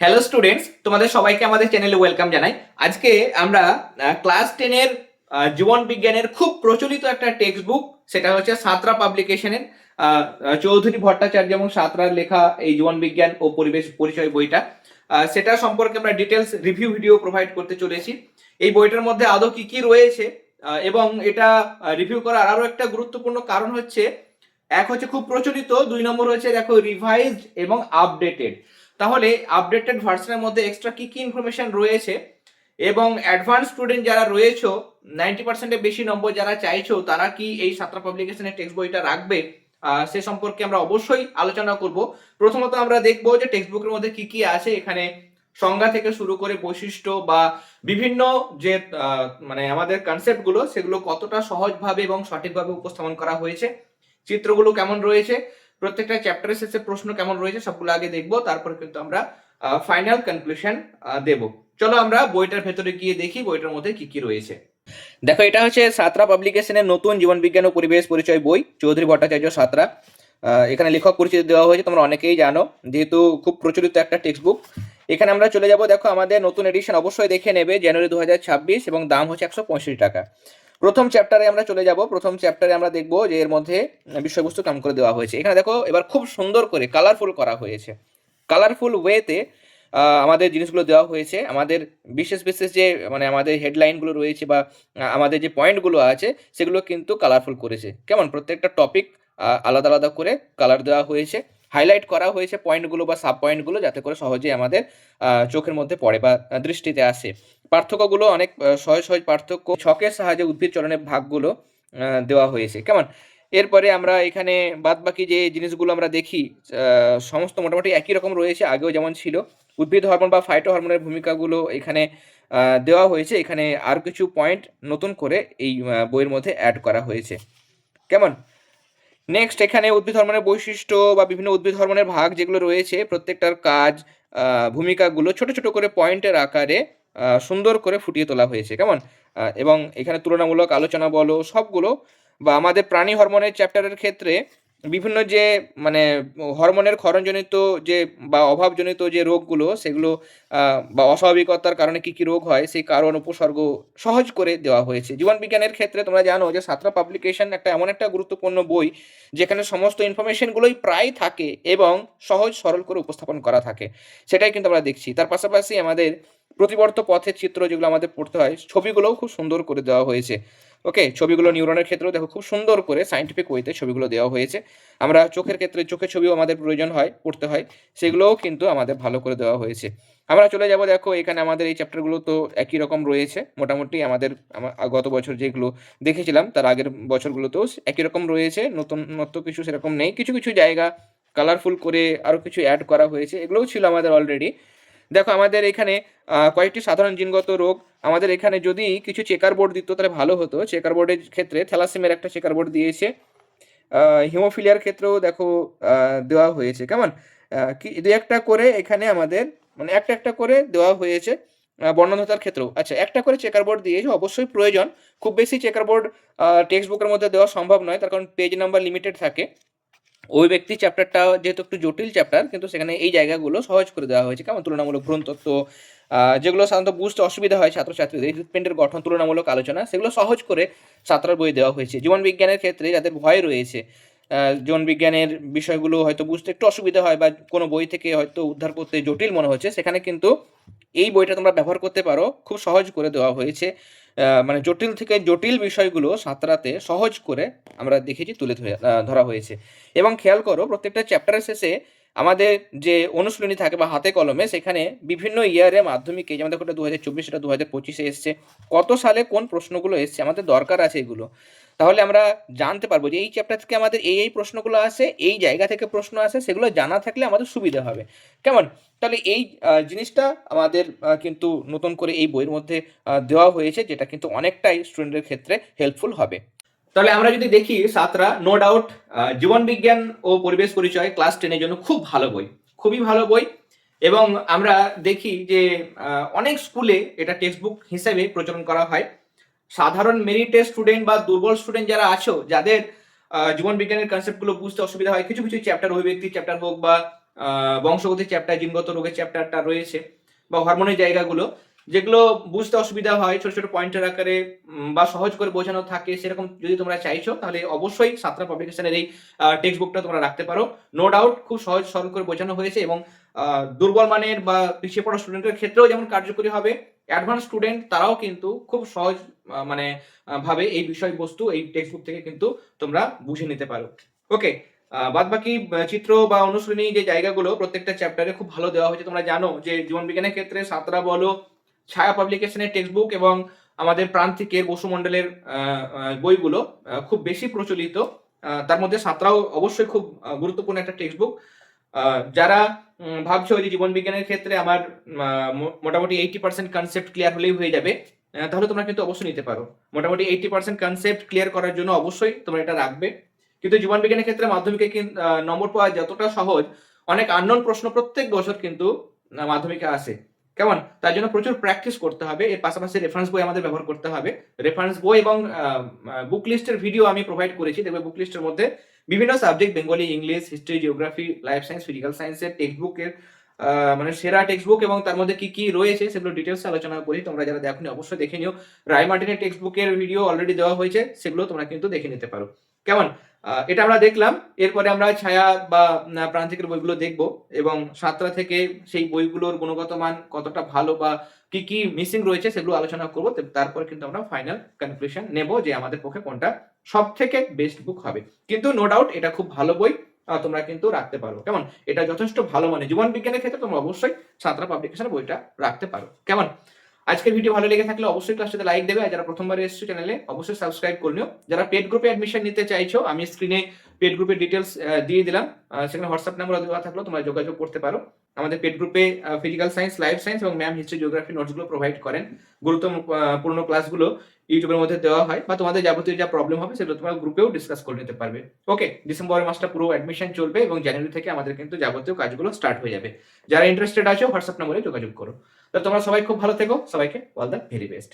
Hello students, তোমাদের সবাইকে আমাদের চ্যানেলে ওয়েলকাম জানাই। আজকে আমরা ক্লাস 10-এর জীবন বিজ্ঞানের খুব প্রচলিত একটা টেক্সট বুক, সেটা হচ্ছে সাঁতরা পাবলিকেশনের চৌধুরী ভট্টাচার্য এবং সাঁতরার লেখা এই জীবন বিজ্ঞান ও পরিবেশ পরিচয় বইটা, সেটা সম্পর্কে আমরা ডিটেলস রিভিউ ভিডিও প্রোভাইড করতে চলেছি। এই বইটার মধ্যে আদৌ কি কি রয়েছে এবং এটা রিভিউ করার আরো একটা গুরুত্বপূর্ণ কারণ হচ্ছে, এক হচ্ছে খুব প্রচলিত, দুই নম্বর হচ্ছে দেখো রিভাইজড এবং আপডেটেড। তাহলে আপডেটেড ভার্সনের মধ্যে এক্সট্রা কি কি ইনফরমেশন রয়েছে এবং অ্যাডভান্স স্টুডেন্ট যারা রয়েছে 90%-এর বেশি নম্বর যারা চাইছো, তারা কি এই সাঁতরা পাবলিকেশনের টেক্সট বইটা রাখবে, সে সম্পর্কে আমরা অবশ্যই আলোচনা করব। প্রথমত আমরা দেখবো যে টেক্সট বুকের মধ্যে কি কি আছে। এখানে সংজ্ঞা থেকে শুরু করে বৈশিষ্ট্য বা বিভিন্ন যে মানে আমাদের কনসেপ্টগুলো, সেগুলো কতটা সহজভাবে এবং সঠিকভাবে উপস্থাপন করা হয়েছে, চিত্রগুলো কেমন রয়েছে, প্রত্যেকটা চ্যাপ্টারের শেষে প্রশ্ন কেমন রয়েছে, সবগুলো আগে দেখবো, তারপরে কিন্তু আমরা ফাইনাল কনক্লুশন দেব। চলো আমরা বইটার ভেতরে গিয়ে দেখি বইটার মধ্যে কি কি রয়েছে। দেখো, এটা হচ্ছে সাঁতরা পাবলিকেশনের নতুন জীবন বিজ্ঞান ও পরিবেশ পরিচয় বই, চৌধুরী ভট্টাচার্য সাঁতরা। এখানে লেখক পরিচিতি দেওয়া হয়েছে, তোমরা অনেকেই জানো, যেহেতু খুব প্রচলিত একটা টেক্সট বুক। এখানে আমরা চলে যাব। দেখো, আমাদের নতুন এডিশন অবশ্যই দেখে নেবে, জানুয়ারি 2026, এবং দাম হচ্ছে 165 টাকা। প্রথম চ্যাপ্টারে আমরা চলে যাব। প্রথম চ্যাপ্টারে আমরা দেখবো যে এর মধ্যে বিষয়বস্তু কেমন করে দেওয়া হয়েছে। এখানে দেখো, এবার খুব সুন্দর করে কালারফুল করা হয়েছে, কালারফুল ওয়েতে আমাদের জিনিসগুলো দেওয়া হয়েছে। আমাদের বিশেষ বিশেষ যে মানে আমাদের হেডলাইনগুলো রয়েছে বা আমাদের যে পয়েন্টগুলো আছে, সেগুলো কিন্তু কালারফুল করেছে। কেমন, প্রত্যেকটা টপিক আলাদা আলাদা করে কালার দেওয়া হয়েছে, হাইলাইট করা হয়েছে পয়েন্টগুলো বা সাব পয়েন্টগুলো, যাতে করে সহজে আমাদের চোখের মধ্যে পড়ে বা দৃষ্টিতে আসে। পার্থক্যগুলো অনেক সহজ সহজ পার্থক্য, ছকের সাহায্যে উদ্ভিদ চলনের ভাগগুলো দেওয়া হয়েছে। কেমন, এরপরে আমরা এখানে বাদ বাকি যে জিনিসগুলো আমরা দেখি, সমস্ত মোটামুটি একই রকম রয়েছে, আগেও যেমন ছিল। উদ্ভিদ হরমোন বা ফাইটো হরমোনের ভূমিকাগুলো এখানে দেওয়া হয়েছে। এখানে আর কিছু পয়েন্ট নতুন করে এই বইয়ের মধ্যে অ্যাড করা হয়েছে। কেমন, নেক্সট এখানে উদ্ভিদ হরমোনের বৈশিষ্ট্য বা বিভিন্ন উদ্ভিদ হরমোনের ভাগ যেগুলো রয়েছে, প্রত্যেকটার কাজ, ভূমিকাগুলো ছোট ছোট করে পয়েন্টের আকারে সুন্দর করে ফুটিয়ে তোলা হয়েছে। কেমন, এবং এখানে তুলনামূলক আলোচনা বলো সবগুলো, বা আমাদের প্রাণী হরমোনের চ্যাপ্টারের ক্ষেত্রে বিভিন্ন যে মানে হরমোনের ক্ষরণজনিত যে বা অভাবজনিত যে রোগগুলো, সেগুলো বা অস্বাভাবিকতার কারণে কি কি রোগ হয়, সেই কারণ উপসর্গ সহজ করে দেওয়া হয়েছে। জীবন বিজ্ঞানের ক্ষেত্রে তোমরা জানো যে সাঁতরা পাবলিকেশন একটা এমন একটা গুরুত্বপূর্ণ বই, যেখানে সমস্ত ইনফরমেশনগুলোই প্রায় থাকে এবং সহজ সরল করে উপস্থাপন করা থাকে। সেটাই কিন্তু আমরা দেখছি। তার পাশাপাশি আমাদের প্রতিবর্ত পথের চিত্র যেগুলো আমাদের পড়তে হয়, ছবিগুলোও খুব সুন্দর করে দেওয়া হয়েছে। ওকে, ছবিগুলো নিউরনের ক্ষেত্রেও দেখো খুব সুন্দর করে সাইন্টিফিক ওয়েতে ছবিগুলো দেওয়া হয়েছে। আমরা চোখের ক্ষেত্রে চোখের ছবিও আমাদের প্রয়োজন হয়, পড়তে হয়, সেগুলোও কিন্তু আমাদের ভালো করে দেওয়া হয়েছে। আমরা চলে যাব। দেখো, এখানে আমাদের এই চ্যাপ্টারগুলো তো একই রকম রয়েছে মোটামুটি, আমাদের গত বছর যেগুলো দেখেছিলাম তার আগের বছরগুলোতেও একই রকম রয়েছে, নতুনত্ব কিছু সেরকম নেই। কিছু কিছু জায়গা কালারফুল করে আরও কিছু অ্যাড করা হয়েছে, এগুলোও ছিল আমাদের অলরেডি। দেখো, আমাদের এখানে কয়েকটি সাধারণ জিনগত রোগ, আমাদের এখানে যদি কিছু চেকার বোর্ড দিত তাহলে ভালো হতো। চেকার বোর্ডের ক্ষেত্রে থ্যালাসেমিয়ার একটা চেকার বোর্ড দিয়েছে, হিমোফিলিয়ার ক্ষেত্রেও দেখো দেওয়া হয়েছে। কেমন, কি দু একটা করে এখানে আমাদের মানে একটা একটা করে দেওয়া হয়েছে। বর্ণনাতার ক্ষেত্রেও আচ্ছা একটা করে চেকার বোর্ড দিয়েছে, অবশ্যই প্রয়োজন। খুব বেশি চেকার বোর্ড টেক্সট বুকের মধ্যে দেওয়া সম্ভব নয়, তার কারণ পেজ নাম্বার লিমিটেড থাকে। ওই ব্যক্তি চ্যাপ্টারটা যেহেতু একটু জটিল চ্যাপ্টার, কিন্তু সেখানে এই জায়গাগুলো সহজ করে দেওয়া হয়েছে। কেমন, তুলনামূলক ভ্রূণতত্ত্ব, যেগুলো সাধারণত বুঝতে অসুবিধা হয় ছাত্রছাত্রীদের, হৃৎপিণ্ডের গঠন, তুলনামূলক আলোচনা, সেগুলো সহজ করে সাঁতরার বই দেওয়া হয়েছে। জীবন বিজ্ঞানের ক্ষেত্রে যাদের ভয় রয়েছে, জীবন বিজ্ঞানের বিষয়গুলো হয়তো বুঝতে একটু অসুবিধা হয় বা কোনো বই থেকে হয়তো উদ্ধার করতে জটিল মনে হচ্ছে, সেখানে কিন্তু এই বইটা তোমরা ব্যবহার করতে পারো। খুব সহজ করে দেওয়া হয়েছে, মানে জটিল থেকে জটিল বিষয়গুলো সাঁতরাতে সহজ করে আমরা দেখেছি তুলে ধরা হয়েছে। এবং খেয়াল করো, প্রত্যেকটা চ্যাপ্টারের শেষে আমাদের যে অনুশীলনী থাকে বা হাতে কলমে, সেখানে বিভিন্ন ইয়ারে মাধ্যমিকে, যেমন দেখো 2024, এটা 2025-এ এসছে, কত সালে কোন প্রশ্নগুলো এসছে, আমাদের দরকার আছে এগুলো। তাহলে আমরা জানতে পারবো যে এই চ্যাপ্টার থেকে আমাদের এই প্রশ্নগুলো আসে, এই জায়গা থেকে প্রশ্ন আসে, সেগুলো জানা থাকলে আমাদের সুবিধা হবে। কেমন, তাহলে এই জিনিসটা আমাদের কিন্তু নতুন করে এই বইয়ের মধ্যে দেওয়া হয়েছে, যেটা কিন্তু অনেকটাই স্টুডেন্টের ক্ষেত্রে হেল্পফুল হবে। তাহলে আমরা যদি দেখি, সাঁতরা নো ডাউট জীবন বিজ্ঞান ও পরিবেশ পরিচয় ক্লাস 10-এর জন্য খুব ভালো বই, খুবই ভালো বই। এবং আমরা দেখি যে অনেক স্কুলে এটা টেক্সট বুক হিসেবে প্রচলন করা হয়। সাধারণ মেরিটের স্টুডেন্ট বা দুর্বল স্টুডেন্ট যারা আছো, যাদের জীবন বিজ্ঞানের কনসেপ্টগুলো বুঝতে অসুবিধা হয়, কিছু কিছু চ্যাপ্টার, ওই ব্যক্তির চ্যাপ্টার হোক বা বংশগতির চ্যাপ্টার, জিনগত রোগের চ্যাপ্টারটা রয়েছে, বা হরমোনের জায়গাগুলো, যেগুলো বুঝতে অসুবিধা হয় ছোট ছোট পয়েন্টের আকারে বা সহজ করে বোঝানো থাকে, সেরকম যদি তোমরা চাইছো তাহলে অবশ্যই সাঁতরা পাবলিকেশনের এই টেক্সট বুকটা তোমরা রাখতে পারো। নো ডাউট খুব সহজ সরল করে বোঝানো হয়েছে, এবং দুর্বল মানের বা পিছিয়ে পড়া স্টুডেন্টের ক্ষেত্রেও যেমন কার্যকরী হবে, অ্যাডভান্স স্টুডেন্ট তারাও কিন্তু খুব সহজ মানে ভাবে এই বিষয়বস্তু এই টেক্সট বুক থেকে কিন্তু তোমরা বুঝে নিতে পারো। ওকে, বাদ বাকি চিত্র বা অনুশীলনী যে জায়গাগুলো প্রত্যেকটা চ্যাপ্টারে খুব ভালো দেওয়া হয়েছে। তোমরা জানো যে জীবন বিজ্ঞানের ক্ষেত্রে সাঁতরা বলো, ছায়া পাবলিকেশনের টেক্সট বুক এবং আমাদের প্রান্তিকের বসু মণ্ডলের বইগুলো খুব বেশি প্রচলিত। তার মধ্যে সাঁতরাও অবশ্যই খুব গুরুত্বপূর্ণ একটা টেক্সট বুক। যারা ভাবছো যে জীবন বিজ্ঞানের ক্ষেত্রে আমার মোটামুটি 80% কনসেপ্ট ক্লিয়ার হলেই হয়ে যাবে, তাহলে তোমরা কিন্তু অবশ্যই নিতে পারো। মোটামুটি 80% কনসেপ্ট ক্লিয়ার করার জন্য অবশ্যই তোমরা এটা রাখবে। কিন্তু জীবন বিজ্ঞানের ক্ষেত্রে মাধ্যমিকে নম্বর পাওয়া যতটা সহজ, অনেক আননোন প্রশ্ন প্রত্যেক বছর কিন্তু মাধ্যমিকে আসে। কেমন? তার জন্য প্রচুর প্র্যাকটিস করতে হবে। এর পাশাপাশি রেফারেন্স বই আমাদের ব্যবহার করতে হবে। রেফারেন্স বই এবং বুক লিস্টের ভিডিও আমি প্রোভাইড করেছি। দেখবে বুক লিস্টের মধ্যে বিভিন্ন subject, Bengali, English, history, geography, life science, physical সায়েন্সের টেক্সট বুকের মানে সেরা টেক্সট বুক এবং তার মধ্যে কি কি রয়েছে সেগুলো ডিটেলসে আলোচনা করি। তোমরা যারা দেখোনি অবশ্যই দেখে নিও। রায় মার্টিনের টেক্সট বুকের ভিডিও অলরেডি দেওয়া হয়েছে, সেগুলো তোমরা কিন্তু দেখে নিতে পারো। কেমন? এটা আমরা দেখলাম। এরপরে আমরা ছায়া বা প্রান্তিকের বইগুলো দেখব, এবং সাঁতরা থেকে সেই বইগুলোর গুণগত মান কতটা ভালো বা কি কি মিসিং রয়েছে সেগুলো আলোচনা করব। তারপরে কিন্তু আমরা ফাইনাল কনক্লুশন নেব যে আমাদের পক্ষে কোনটা সব থেকে বেস্ট বুক হবে। কিন্তু নো ডাউট এটা খুব ভালো বই, তোমরা কিন্তু রাখতে পারো। কেমন? এটা যথেষ্ট ভালো মানে জীবন বিজ্ঞানের ক্ষেত্রে তোমরা অবশ্যই সাঁতরা পাবলিকেশনের বইটা রাখতে পারো। কেমন? আজকের ভিডিও ভালো লেগে থাকলে অবশ্যই ক্লাসটাতে লাইক দেবে, আর যারা প্রথমবার এসেছো চ্যানেলে অবশ্যই সাবস্ক্রাইব করে নিও। যারা পেড গ্রুপে অ্যাডমিশন নিতে চাইছো, আমি স্ক্রিনে পেড গ্রুপের ডিটেলস দিয়ে দিলাম, সেখানে হোয়াটসঅ্যাপ নাম্বার দেওয়া থাকলেও তোমরা যোগাযোগ করতে পারো। আমাদের পেড গ্রুপে ফিজিক্যাল সায়েন্স, লাইফ সায়েন্স এবং ম্যাম হিস্ট্রি, জিওগ্রাফি নোটসগুলো প্রোভাইড করেন। গুরুত্বপূর্ণ ক্লাসগুলো ইউটিউবের মধ্যে দেওয়া হয়, বা তোমাদের যাবতীয় যা প্রবলেম হবে সেগুলো তোমরা গ্রুপেও ডিসকাস করে নিতে পারবে। ওকে, ডিসেম্বরের মাসটা পুরো অ্যাডমিশন চলবে এবং জানুয়ারি থেকে আমাদের কিন্তু যাবতীয় কাজগুলো স্টার্ট হয়ে যাবে। যারা ইন্টারেস্টেড আছো হোয়াটসঅ্যাপ নম্বরে যোগাযোগ করো। তো তোমরা সবাই খুব ভালো থেকো, সবাইকে অল দ্য ভেরি বেস্ট।